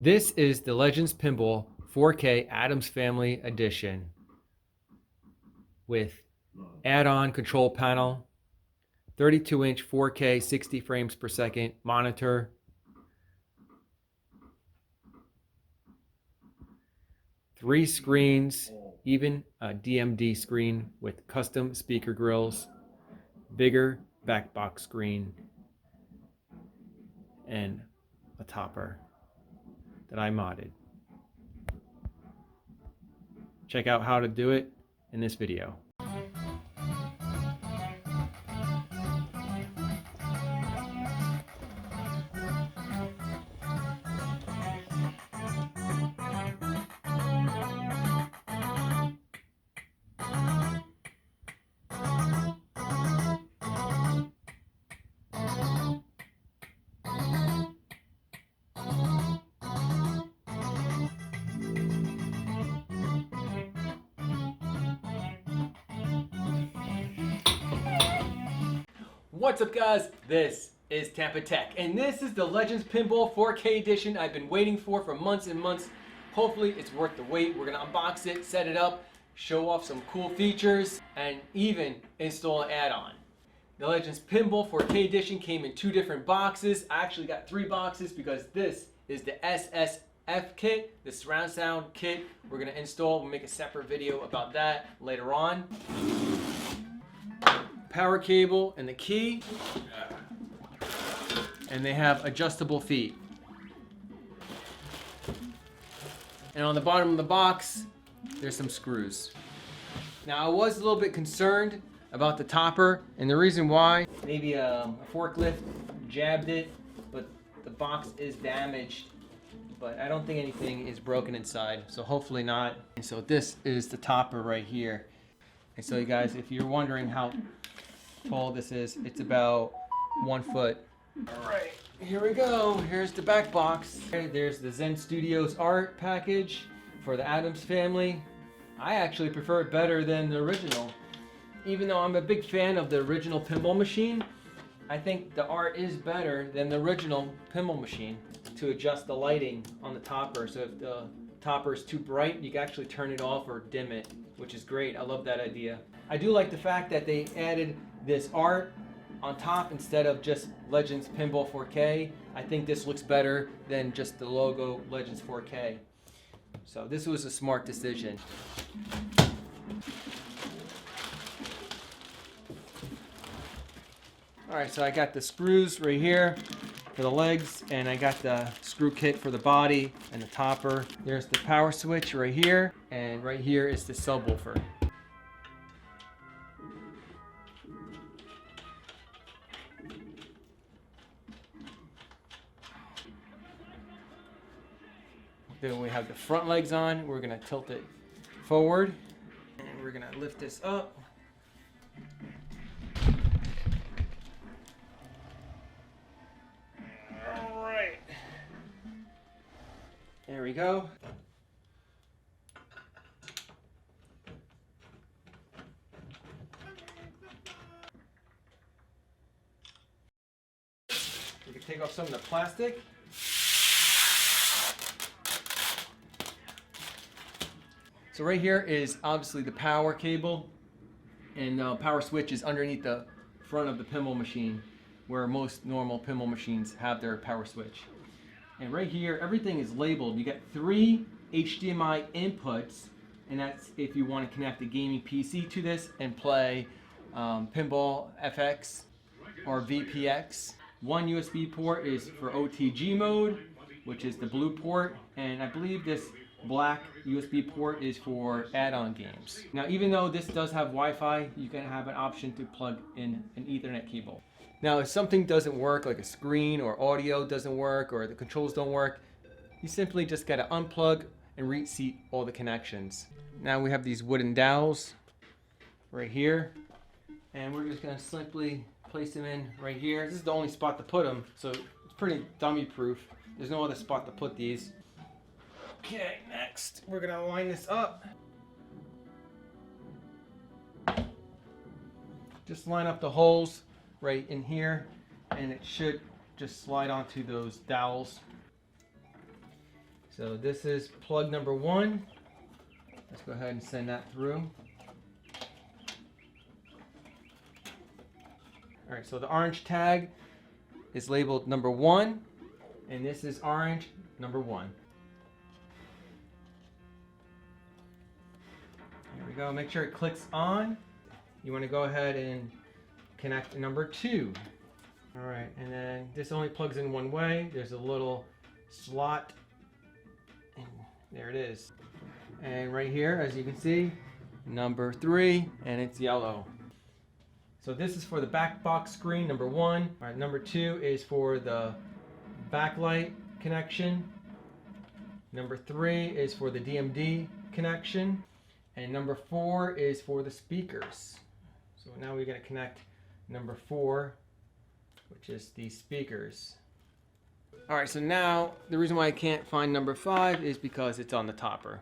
This is the Legends Pinball 4K Addams Family Edition with add-on control panel, 32-inch 4K 60 frames per second monitor, three screens, even a DMD screen with custom speaker grills, bigger backbox screen, and a topper that I modded. Check out how to do it in this video. What's up, guys? This is TampaTec, and this is the Legends Pinball 4K edition I've been waiting for months and months. Hopefully it's worth the wait. We're gonna unbox it, set it up, show off some cool features, and even install an add-on. The Legends Pinball 4K edition came in two different boxes. I actually got three boxes because this is the SSF kit, the surround sound kit. We're gonna install, we'll make a separate video about that later on. Power cable and the key, and they have adjustable feet. And on the bottom of the box there's some screws. Now I was a little bit concerned about the topper, and the reason why, maybe a forklift jabbed it, but the box is damaged, but I don't think anything is broken inside, so hopefully not. And so this is the topper right here. And so you guys, if you're wondering how tall this is, it's about 1 foot. All right, here we go. Here's the back box. There's the Zen Studios art package for the Addams family. I actually prefer it better than the original. Even though I'm a big fan of the original pinball machine, I think the art is better than the original pinball machine. To adjust the lighting on the topper, so if the topper is too bright, you can actually turn it off or dim it, which is great. I love that idea. I do like the fact that they added this art on top instead of just Legends Pinball 4K. I think this looks better than just the logo Legends 4K. So this was a smart decision. Alright, so I got the screws right here for the legs, and I got the screw kit for the body and the topper. There's the power switch right here, and right here is the subwoofer. Then we have the front legs on. We're gonna tilt it forward, and we're gonna lift this up. All right, there we go. We can take off some of the plastic. So right here is obviously the power cable, and the power switch is underneath the front of the pinball machine, where most normal pinball machines have their power switch. And right here, everything is labeled. You get 3 HDMI inputs, and that's if you want to connect a gaming PC to this and play Pinball FX or VPX. One USB port is for OTG mode, which is the blue port, and I believe this black USB port is for add-on games. Now, even though this does have Wi-Fi, you can have an option to plug in an Ethernet cable. Now, if something doesn't work, like a screen or audio doesn't work or the controls don't work, you simply just gotta unplug and reseat all the connections. Now we have these wooden dowels right here, and we're just gonna simply place them in right here. This is the only spot to put them, so it's pretty dummy proof. There's no other spot to put these. Okay, next we're gonna line this up. Just line up the holes right in here, and it should just slide onto those dowels. So this is plug number 1. Let's go ahead and send that through. Alright, so the orange tag is labeled number 1, and this is orange number 1. There we go. Make sure it clicks on. You want to go ahead and connect number 2. Alright, and then this only plugs in one way. There's a little slot, and there it is. And right here, as you can see, number 3, and it's yellow. So this is for the back box screen, number 1. Alright, number 2 is for the backlight connection. Number 3 is for the DMD connection. And number 4 is for the speakers. So now we're going to connect number 4, which is the speakers. Alright, so now the reason why I can't find number 5 is because it's on the topper.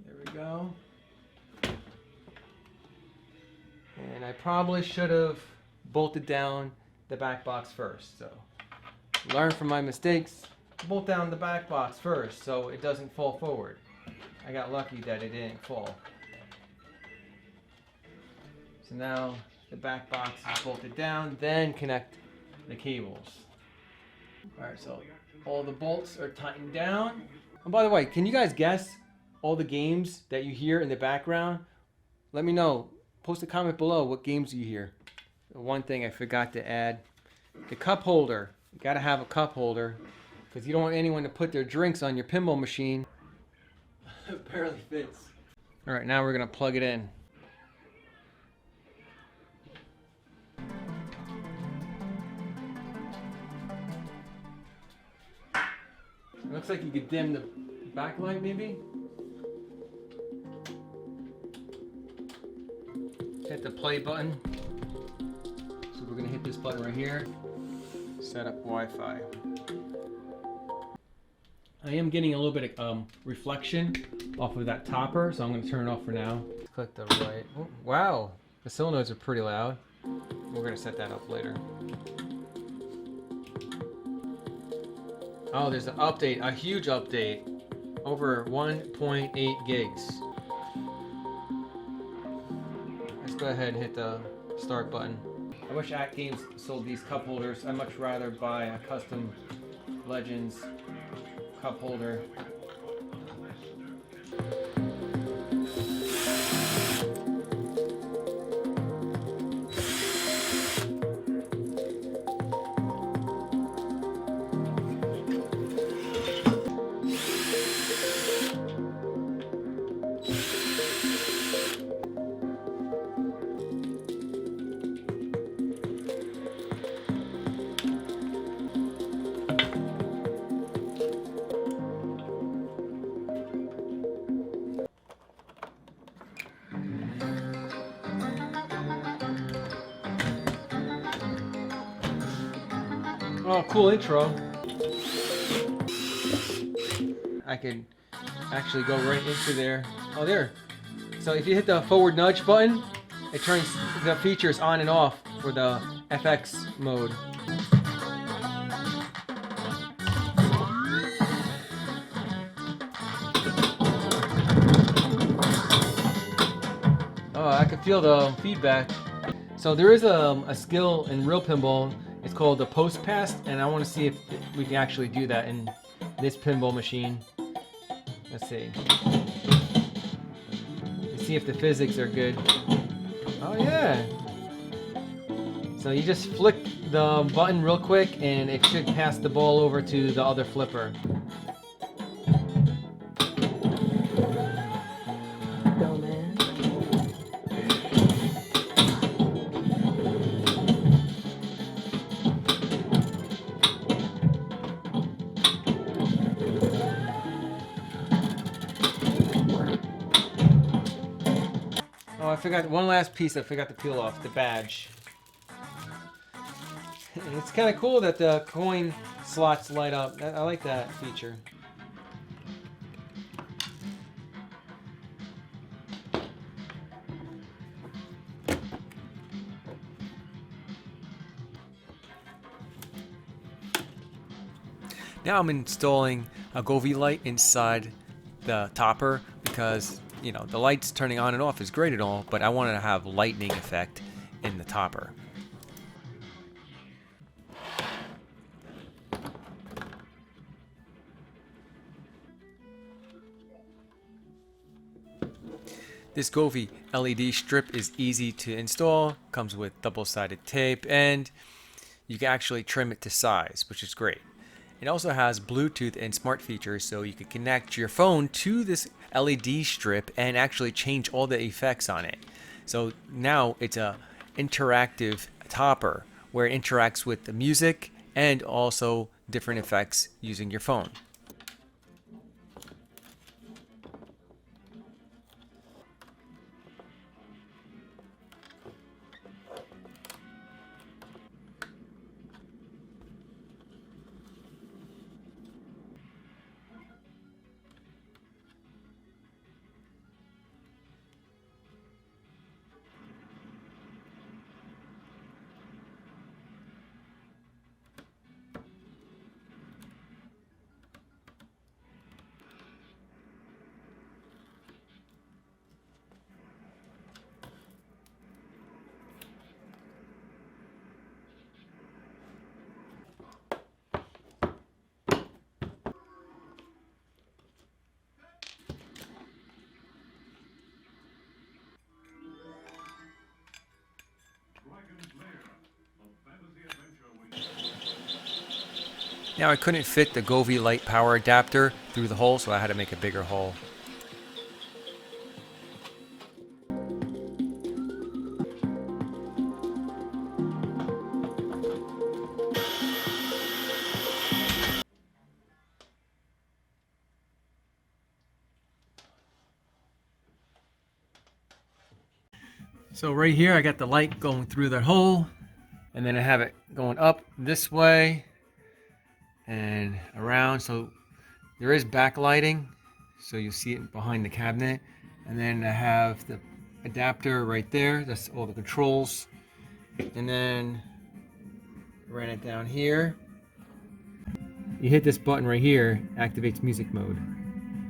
There we go. And I probably should have bolted down the back box first. So learn from my mistakes. Bolt down the back box first so it doesn't fall forward. I got lucky that it didn't fall. So now the back box is bolted down, then connect the cables. Alright, so all the bolts are tightened down. And by the way, can you guys guess all the games that you hear in the background? Let me know. Post a comment below what games you hear. One thing I forgot to add, the cup holder. You gotta have a cup holder because you don't want anyone to put their drinks on your pinball machine. It barely fits. Alright, now we're gonna plug it in. It looks like you could dim the backlight maybe. Hit the play button. So we're gonna hit this button right here. Set up Wi-Fi. I am getting a little bit of reflection off of that topper, so I'm gonna turn it off for now. Click the right. Oh, wow, the solenoids are pretty loud. We're gonna set that up later. Oh, there's an update, a huge update. Over 1.8 gigs. Let's go ahead and hit the start button. I wish Atgames sold these cup holders. I'd much rather buy a custom Legends cup holder. Oh, cool intro. I could actually go right into there. Oh, there. So if you hit the forward nudge button, it turns the features on and off for the FX mode. Oh, I can feel the feedback. So there is a skill in real pinball. It's called the post pass, and I want to see if we can actually do that in this pinball machine. Let's see. Let's see if the physics are good. Oh yeah. So you just flick the button real quick, and it should pass the ball over to the other flipper. Oh, I forgot one last piece I forgot to peel off, the badge. It's kind of cool that the coin slots light up. I like that feature. Now I'm installing a Goy light inside the topper because, you know, the lights turning on and off is great and all, but I wanted to have lightning effect in the topper. This Goy LED strip is easy to install, comes with double-sided tape, and you can actually trim it to size, which is great. It also has Bluetooth and smart features, so you can connect your phone to this LED strip and actually change all the effects on it. So now it's a interactive topper where it interacts with the music and also different effects using your phone. Now I couldn't fit the Goy Light power adapter through the hole, so I had to make a bigger hole. So right here I got the light going through that hole, and then I have it going up this way and around, so there is backlighting, so you'll see it behind the cabinet. And then I have the adapter right there, that's all the controls. And then ran it down here. You hit this button right here, activates music mode,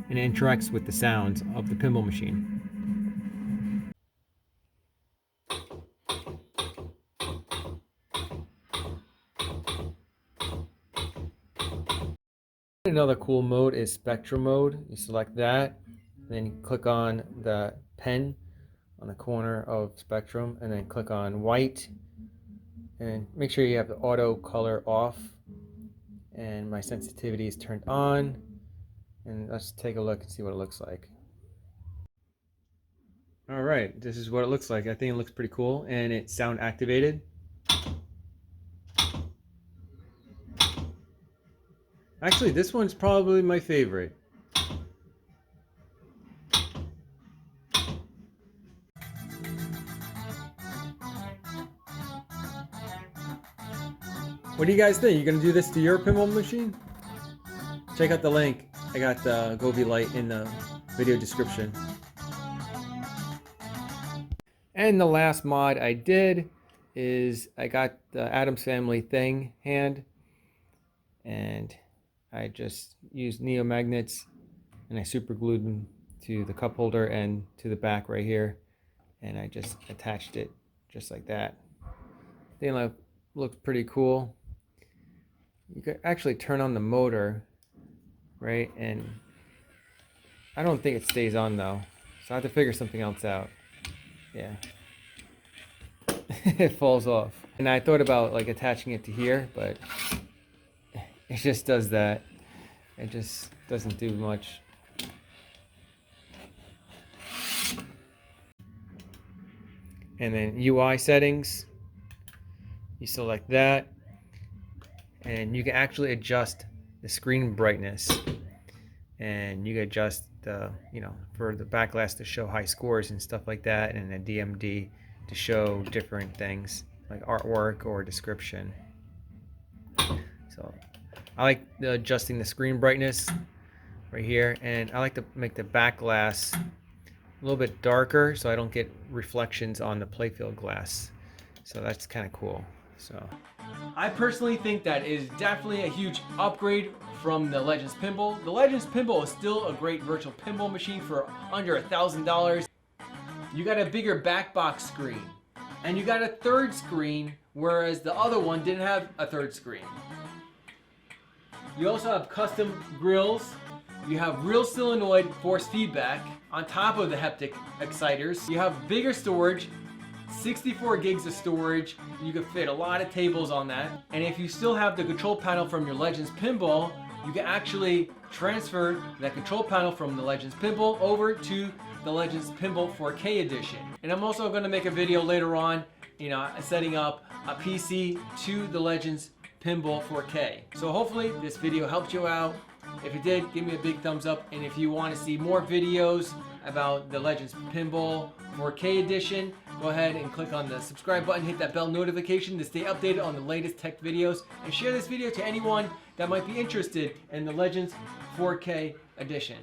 and it interacts with the sounds of the pinball machine. Another cool mode is Spectrum mode. You select that, then you click on the pen on the corner of Spectrum, and then click on white, and make sure you have the auto color off, and my sensitivity is turned on. And let's take a look and see what it looks like. All right, this is what it looks like. I think it looks pretty cool, and it's sound activated. Actually, this one's probably my favorite. What do you guys think? You gonna do this to your pinball machine? Check out the link. I got the Goy Light in the video description. And the last mod I did is I got the Addams Family thing hand, and I just used neo magnets and I super glued them to the cup holder and to the back right here, and I just attached it just like that. I think it looks pretty cool. You could actually turn on the motor, right? And I don't think it stays on though, so I have to figure something else out. Yeah. It falls off. And I thought about like attaching it to here, but it just does that. It just doesn't do much. And then UI settings, you select that, and you can actually adjust the screen brightness, and you can adjust the, you know, for the backglass to show high scores and stuff like that, and a DMD to show different things like artwork or description. So I like adjusting the screen brightness right here, and I like to make the back glass a little bit darker so I don't get reflections on the playfield glass. So that's kind of cool. So I personally think that is definitely a huge upgrade from the Legends Pinball. The Legends Pinball is still a great virtual pinball machine for under $1,000. You got a bigger back box screen, and you got a third screen, whereas the other one didn't have a third screen. You also have custom grills. You have real solenoid force feedback on top of the haptic exciters. You have bigger storage, 64 gigs of storage. You can fit a lot of tables on that. And if you still have the control panel from your Legends Pinball, you can actually transfer that control panel from the Legends Pinball over to the Legends Pinball 4K edition. And I'm also going to make a video later on, setting up a PC to the Legends Pinball 4K. So hopefully this video helped you out. If it did, give me a big thumbs up. And if you want to see more videos about the Legends Pinball 4K edition, go ahead and click on the subscribe button, hit that bell notification to stay updated on the latest tech videos, and share this video to anyone that might be interested in the Legends 4K edition.